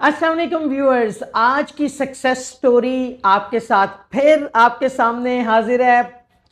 अस्सलाम वालेकुम व्यूअर्स, आज की सक्सेस स्टोरी आपके साथ फिर आपके सामने हाजिर है।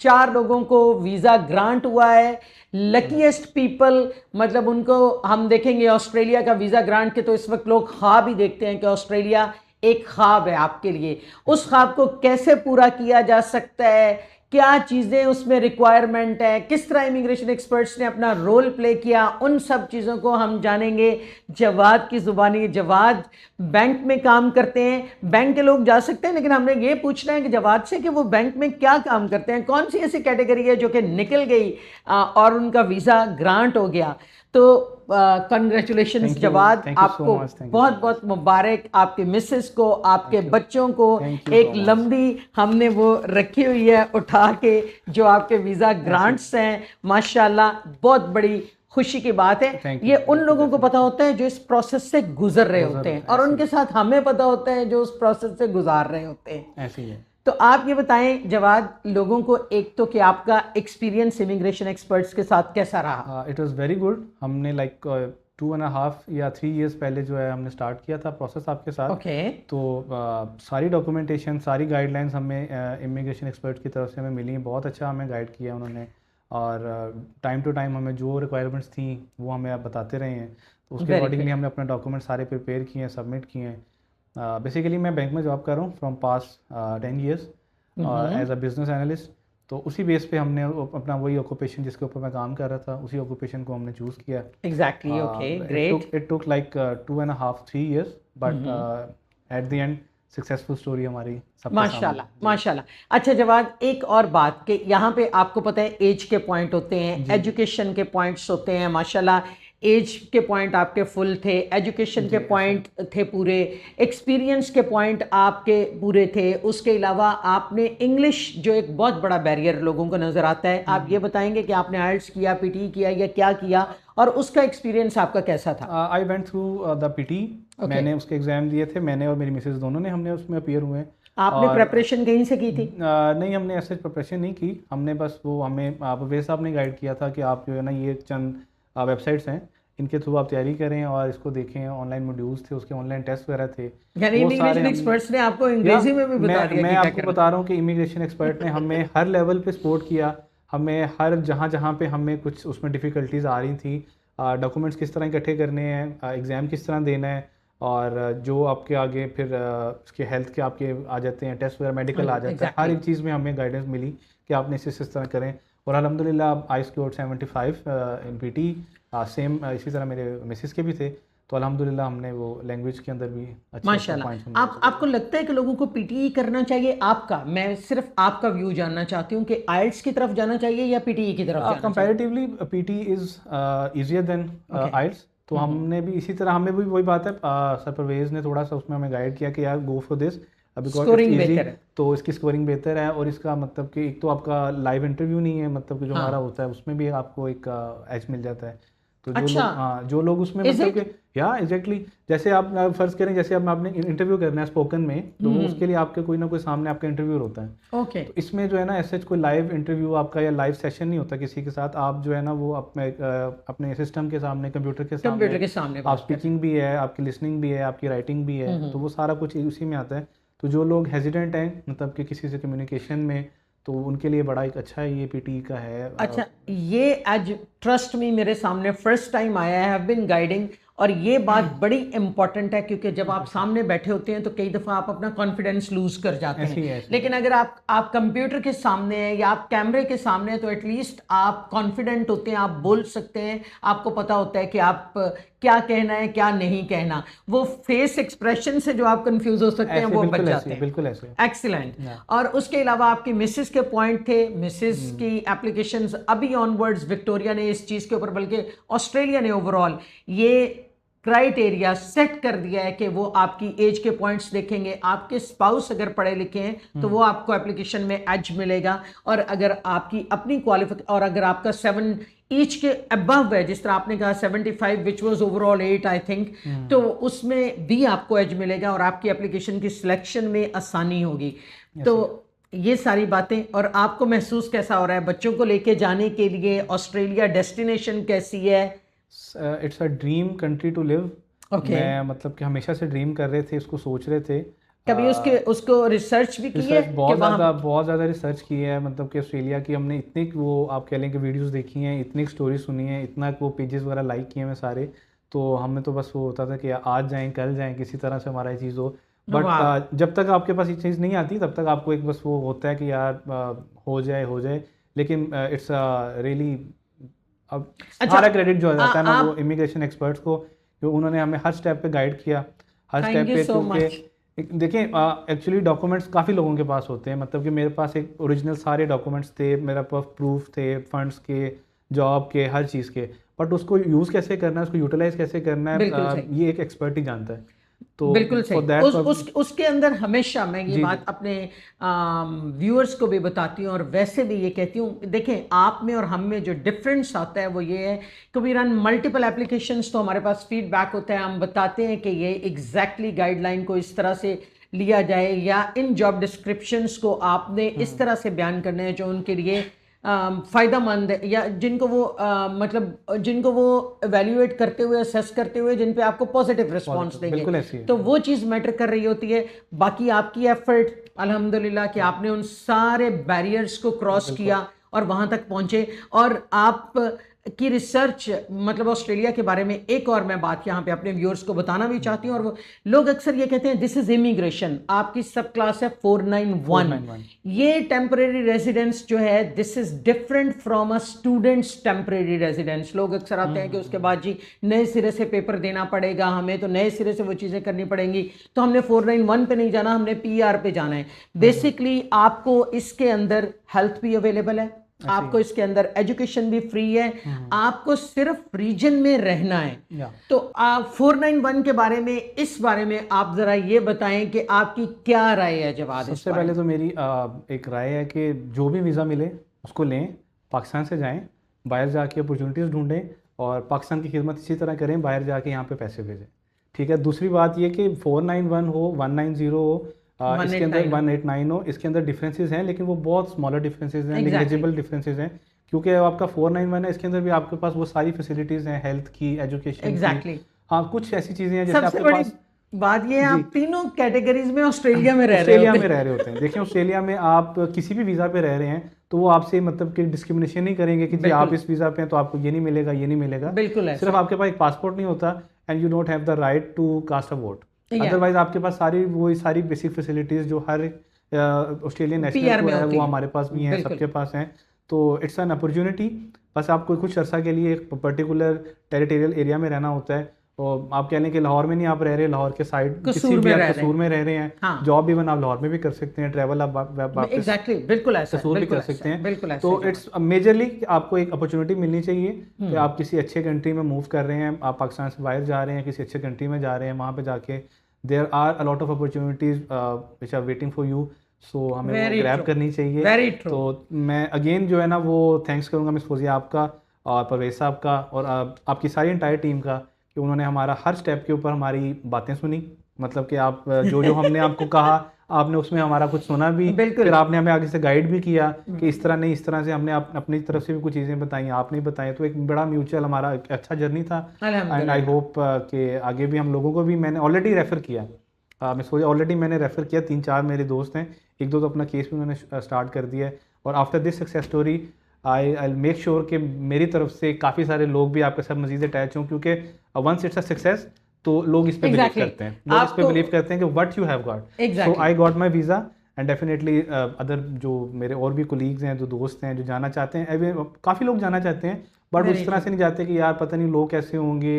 4 लोगों को वीज़ा ग्रांट हुआ है। लकीएस्ट पीपल, मतलब उनको हम देखेंगे ऑस्ट्रेलिया का वीज़ा ग्रांट के, तो इस वक्त लोग ख्वाब ही देखते हैं कि ऑस्ट्रेलिया एक ख्वाब है आपके लिए। उस ख्वाब को कैसे पूरा किया जा सकता है, क्या चीज़ें उसमें रिक्वायरमेंट है, किस तरह इमिग्रेशन एक्सपर्ट्स ने अपना रोल प्ले किया, उन सब चीज़ों को हम जानेंगे जवाद की ज़ुबानी। जवाद बैंक में काम करते हैं, बैंक के लोग जा सकते हैं, लेकिन हमने ये पूछना है कि जवाद से कि वो बैंक में क्या काम करते हैं, कौन सी ऐसी कैटेगरी है जो कि निकल गई और उनका वीज़ा ग्रांट हो गया। तो कंग्रेचुलेशंस जवाद, आपको बहुत बहुत मुबारक, आपके मिसेस को, आपके बच्चों को। एक लंबी हमने वो रखी हुई है उठा के जो आपके वीज़ा ग्रांट्स हैं, माशाल्लाह बहुत बड़ी खुशी की बात है। ये उन लोगों को पता होता है जो इस प्रोसेस से गुजर रहे होते हैं, और उनके साथ हमें पता होता है जो उस प्रोसेस से गुजार रहे होते हैं। ऐसी है। तो आप ये बताएं जवाद, लोगों को एक तो कि आपका एक्सपीरियंस इमिग्रेशन एक्सपर्ट्स के साथ कैसा रहा? It was very good. हमने लाइक 2.5 या 3 इयर्स पहले जो है हमने स्टार्ट किया था प्रोसेस आपके साथ। ओके। तो सारी डॉक्यूमेंटेशन, सारी गाइडलाइंस हमें इमिग्रेशन एक्सपर्ट की तरफ से हमें मिली। बहुत अच्छा हमें गाइड किया उन्होंने, और टाइम टू टाइम हमें जो रिक्वायरमेंट्स थी वो हमें आप बताते रहे हैं। तो उसके अकॉर्डिंगली हमने अपने डॉक्यूमेंट सारे प्रिपेयर किए हैं, सबमिट किए हैं। बेसिकली मैं बैंक में जॉब कर रहा हूँ from past 10 years as a business analyst. तो उसी बेस पे हमने अपना वही ऑक्यूपेशन जिसके ऊपर मैं काम कर रहा था, उसी ऑक्यूपेशन को हमने चूज़ किया। Exactly, okay, great. It took like 2.5-3 years, but at the end successful story हमारी सबके माशाल्लाह सामने। माशाल्लाह। अच्छा जवाद, एक और बात कि यहाँ पे आपको पता है एज के पॉइंट होते हैं, एजुकेशन के पॉइंट्स होते हैं। माशाल्लाह एज के पॉइंट आपके फुल थे, एजुकेशन के पॉइंट थे पूरे, एक्सपीरियंस के पॉइंट आपके पूरे थे। उसके अलावा आपने इंग्लिश, जो एक बहुत बड़ा बैरियर लोगों को नज़र आता है, आप ये बताएंगे कि आपने आइल्स किया, पीटी किया, या क्या किया, और उसका एक्सपीरियंस आपका कैसा था? I went through the PT. मैंने उसके एग्ज़ाम दिए थे, मैंने और मेरी मिसेस दोनों ने, हमने उसमें अपीयर हुए। आपने प्रेपरेशन कहीं से की थी? नहीं, हमने ऐसे प्रिपरेशन नहीं की। हमने बस वो हमें परवेज साहब ने गाइड किया था कि आप जो है ना, ये चंद वेबसाइट्स हैं, इनके थ्रू आप तैयारी करें और इसको देखें। ऑनलाइन मॉड्यूल्स थे, उसके ऑनलाइन टेस्ट वगैरह थे। यानी इमिग्रेशन एक्सपर्ट्स ने आपको अंग्रेजी में भी बता दिया? मैं आपको बता रहा हूँ कि इमिग्रेशन एक्सपर्ट ने हमें हर लेवल पे सपोर्ट किया। हमें हर जहाँ पे हमें कुछ उसमें डिफ़िकल्टीज आ रही थी, डॉक्यूमेंट्स किस तरह इकट्ठे करने हैं, एग्ज़ाम किस तरह देना है, और जो आपके आगे फिर उसके हेल्थ के आपके आ जाते हैं टेस्ट वगैरह, मेडिकल आ जाता है, हर एक चीज़ में हमें गाइडेंस मिली कि आपने इस तरह करें। और अल्हम्दुलिल्लाह I scored 75 in PT. Same इसी तरह मेरे मिसेस के भी थे। तो अल्हम्दुलिल्लाह हमने वो लैंग्वेज के अंदर भी अच्छे माशाल्लाह। आपको लगता है कि लोगों को पीटीई करना चाहिए? आपका, मैं सिर्फ आपका व्यू जानना चाहती हूँ कि आइल्स की तरफ जाना चाहिए या पीटीई की तरफ जाना चाहिए? Comparatively PT is easier than IELTS. तो हमने भी इसी तरह, हमें भी वही बात है, सर परवेज ने थोड़ा सा उसमें हमें गाइड किया कि यार गो फॉर दिस, स्कोरिंग बेहतर है। तो इसकी स्कोरिंग बेहतर है। और इसका मतलब कि एक तो आपका लाइव इंटरव्यू नहीं है, मतलब कि जो हमारा होता है उसमें भी आपको एक एज मिल जाता है। तो जो लोग उसमें मतलब कि एग्जैक्टली, जैसे आप फर्ज करें, जैसे अब आपने इंटरव्यू करना है स्पोकन में, तो उसके लिए आपके कोई ना कोई सामने आपका इंटरव्यूअर होता है। ओके। तो इसमें जो है ना, ऐसे कोई लाइव इंटरव्यू आपका या लाइव सेशन नहीं होता किसी के साथ। आप जो है ना वो अपने सिस्टम के सामने, कंप्यूटर के सामने आप स्पीकिंग भी है, आपकी लिसनिंग भी है, आपकी राइटिंग भी है, तो वो सारा कुछ उसी में आता है। तो जो लोग हेजिडेंट हैं मतलब कि किसी से कम्युनिकेशन में, तो उनके लिए बड़ा एक अच्छा ये पीटी का है। अच्छा, ये आज ट्रस्ट मी मेरे सामने फर्स्ट टाइम आया है, हैव बीन गाइडिंग, और ये बात बड़ी इंपॉर्टेंट है, क्योंकि जब आप सामने बैठे होते हैं तो कई दफ़ा आप अपना कॉन्फिडेंस लूज कर जाते हैं। लेकिन अगर आप कंप्यूटर के सामने हैं या आप कैमरे के सामने हैं, तो एटलीस्ट आप कॉन्फिडेंट होते हैं, आप बोल सकते हैं, आपको पता होता है कि आप क्या कहना है, क्या नहीं कहना। वो फेस एक्सप्रेशन से जो आप कंफ्यूज हो सकते हैं वो बच जाते हैं। बिल्कुल ऐसे। एक्सीलेंट। और उसके अलावा आपकी मिसेस के पॉइंट थे, मिसेस की एप्लीकेशंस अभी ऑनवर्ड्स, विक्टोरिया ने इस चीज़ के ऊपर, बल्कि ऑस्ट्रेलिया ने ओवरऑल ये क्राइटेरिया सेट कर दिया है कि वो आपकी एज के पॉइंट्स देखेंगे। आपके स्पाउस अगर पढ़े लिखे हैं तो वो आपको एप्लीकेशन में एज मिलेगा, और अगर आपकी अपनी क्वालिफिकेशन, और अगर आपका 7 ईच के अबव है, जिस तरह आपने कहा 75 which was overall 8 I think, तो उसमें भी आपको एज मिलेगा और आपकी एप्लीकेशन की सिलेक्शन में आसानी होगी। तो ये सारी बातें। और आपको महसूस कैसा हो रहा है बच्चों को लेके जाने के लिए? ऑस्ट्रेलिया डेस्टिनेशन कैसी है? It's a dream country to live. Okay. मैं मतलब कि हमेशा से ड्रीम कर रहे थे, इसको सोच रहे थे। कभी उसको रिसर्च भी की है रिसर्च बहुत ज़्यादा रिसर्च की है, मतलब कि ऑस्ट्रेलिया की हमने इतनी वो आप कह लें कि वीडियोस देखी हैं, इतनी स्टोरी सुनी है, इतना वो पेजेस वगैरह लाइक किए हैं सारे। तो हमें तो बस वो होता था कि आज जाएं कल जाएं, किसी तरह से हमारा ये चीज़ हो। बट जब तक आपके पास ये चीज़ नहीं आती तब तक आपको एक बस वो होता है कि यार हो जाए। लेकिन इट्स रियली, अब सारा क्रेडिट जो आ जाता है ना वो इमिग्रेशन एक्सपर्ट्स को, जो उन्होंने हमें हर स्टेप पे गाइड किया, हर स्टेप पे। क्योंकि देखिए एक्चुअली डॉक्यूमेंट्स काफ़ी लोगों के पास होते हैं, मतलब कि मेरे पास एक ओरिजिनल सारे डॉक्यूमेंट्स थे, मेरा पास प्रूफ थे फंड्स के, जॉब के, हर चीज़ के। बट उसको यूज़ कैसे करना है, उसको यूटिलाइज कैसे करना है, ये एक एक्सपर्ट ही जानता है। तो बिल्कुल सही। उसके अंदर हमेशा मैं ये बात अपने व्यूअर्स को भी बताती हूँ और वैसे भी ये कहती हूँ, देखें आप में और हम में जो डिफरेंस आता है वो ये है कि वी रन मल्टीपल एप्लीकेशंस, तो हमारे पास फीडबैक होता है, हम बताते हैं कि ये एग्जैक्टली गाइडलाइन को इस तरह से लिया जाए या इन जॉब डिस्क्रिप्शंस को आपने इस तरह से बयान करना है जो उनके लिए फ़ायदामंद है, या जिनको वो मतलब जिनको वो एवेल्युएट करते हुए, असेस करते हुए, जिन पे आपको पॉजिटिव रिस्पांस देंगे, तो वो चीज़ मैटर कर रही होती है। बाकी आपकी एफर्ट अल्हम्दुलिल्लाह कि आपने उन सारे बैरियर्स को क्रॉस किया और वहाँ तक पहुँचे। और आप की रिसर्च मतलब ऑस्ट्रेलिया के बारे में एक और मैं बात यहाँ पे अपने व्यूअर्स को बताना भी चाहती हूँ, और वो लोग अक्सर ये कहते हैं दिस इज इमिग्रेशन, आपकी सब क्लास है 491। ये टेम्परेरी रेजिडेंस जो है this is different from a students temporary residence. लोग अक्सर आते हैं कि उसके बाद जी नए सिरे से पेपर देना पड़ेगा हमें, तो नए सिरे से वो चीज़ें करनी पड़ेंगी, तो हमने 491 पे नहीं जाना, हमने PR पे जाना है। बेसिकली आपको इसके अंदर हेल्थ भी अवेलेबल है, आपको इसके अंदर एजुकेशन भी फ्री है, आपको सिर्फ रीजन में रहना है। तो 491 के बारे में, इस बारे में आप जरा ये बताएं कि आपकी क्या राय है जवाब। सबसे पहले तो मेरी एक राय है कि जो भी वीज़ा मिले उसको लें, पाकिस्तान से जाएं, बाहर जाके अपॉर्चुनिटीज़ ढूंढें और पाकिस्तान की खिदमत इसी तरह करें, बाहर जाके यहाँ पे पैसे भेजें। ठीक है। दूसरी बात ये कि 491 हो, 190 हो, इसके अंदर 189 हो, इसके अंदर डिफरेंसेस हैं, लेकिन वो बहुत स्मॉलर डिफरेंसेस हैं, नेग्लिजिबल डिफरेंसेस हैं। क्योंकि आपका 491 है, इसके अंदर भी आपके पास वो सारी फैसिलिटीज़ हैं, हेल्थ की, एजुकेशन की। हाँ, कुछ ऐसी चीज़ें हैं जैसे आपके पास। बात ये है आप तीनों कैटेगरीज में ऑस्ट्रेलिया में रह रहे होते हैं। देखिए ऑस्ट्रेलिया में आप किसी भी वीज़ा पे रह रहे हैं तो वो आपसे मतलब कि डिस्क्रिमिनेशन नहीं करेंगे कि जी आप इस वीज़ा पे हैं तो आपको ये नहीं मिलेगा, ये नहीं मिलेगा। बिल्कुल। सिर्फ आपके पास एक पासपोर्ट नहीं होता and you don't have the right to cast a vote, otherwise आपके पास सारी बेसिक फैसिलिटीज़ जो हर ऑस्ट्रेलियन नेशनल को है वो हमारे पास भी हैं, सबके पास हैं। तो इट्स एन अपॉर्चुनिटी। बस आपको कुछ अर्सा के लिए एक पर्टिकुलर टेरिटोरियल एरिया में रहना होता है। और आप कह लें कि लाहौर में नहीं आप रह रहे, लाहौर के साइड किसी भी आप कसूर में रह रहे हैं, हाँ। जॉब भी आप लाहौर में भी कर सकते हैं, ट्रैवल आप बिल्कुल कसूर भी कर सकते हैं। तो इट्स मेजरली आपको एक अपॉर्चुनिटी मिलनी चाहिए कि आप किसी अच्छे कंट्री में मूव कर रहे हैं, आप पाकिस्तान से बाहर जा रहे हैं, किसी अच्छे कंट्री में जा रहे हैं, वहाँ पे जाके there are a lot of opportunities which are waiting for you. So हमें वो ग्रैब करनी चाहिए। तो मैं अगेन जो है ना वो थैंक्स करूँगा मिस फौजिया आपका और परवेज साहब का और आपकी सारी एंटायर टीम का कि उन्होंने हमारा हर स्टेप के ऊपर हमारी बातें सुनी। मतलब कि आप जो हमने आपको कहा आपने उसमें हमारा कुछ सुना भी, फिर आपने हमें आगे से गाइड भी किया कि इस तरह नहीं, इस तरह से हमने अपनी तरफ से भी कुछ चीज़ें बताई, आपने बताई। तो एक बड़ा म्यूचुअल हमारा अच्छा जर्नी था एंड आई होप कि आगे भी हम लोगों को भी, मैंने ऑलरेडी रेफ़र किया, मैं सोचा ऑलरेडी मैंने रेफ़र किया, 3-4 मेरे दोस्त हैं, 1-2 तो अपना केस भी उन्होंने स्टार्ट कर दिया है। और after this success story I make sure कि मेरी तरफ से काफ़ी सारे लोग भी आपके साथ मजीद अटैच हों, क्योंकि वंस इट्स अ सक्सेस तो लोग इस पे बिलीव करते हैं, लोग इस पे बिलीव करते हैं कि what you have got. So I got my visa and definitely other जो मेरे और भी कोलीग्स हैं, जो दोस्त हैं, जो जाना चाहते हैं, काफ़ी लोग जाना चाहते हैं बट उस तरह से नहीं जाते कि यार पता नहीं लोग कैसे होंगे,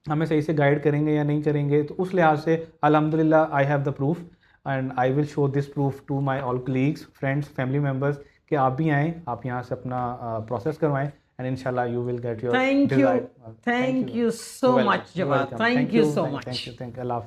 हमें सही से गाइड करेंगे या नहीं करेंगे। तो उस लिहाज से अल्हम्दुलिल्लाह I have the proof and I will show this proof to my all colleagues, friends, family members कि आप भी आएँ, आप यहाँ से अपना प्रोसेस करवाएं and inshallah you will get your thank you so much Jawad, thank you so much। Thank you. Allah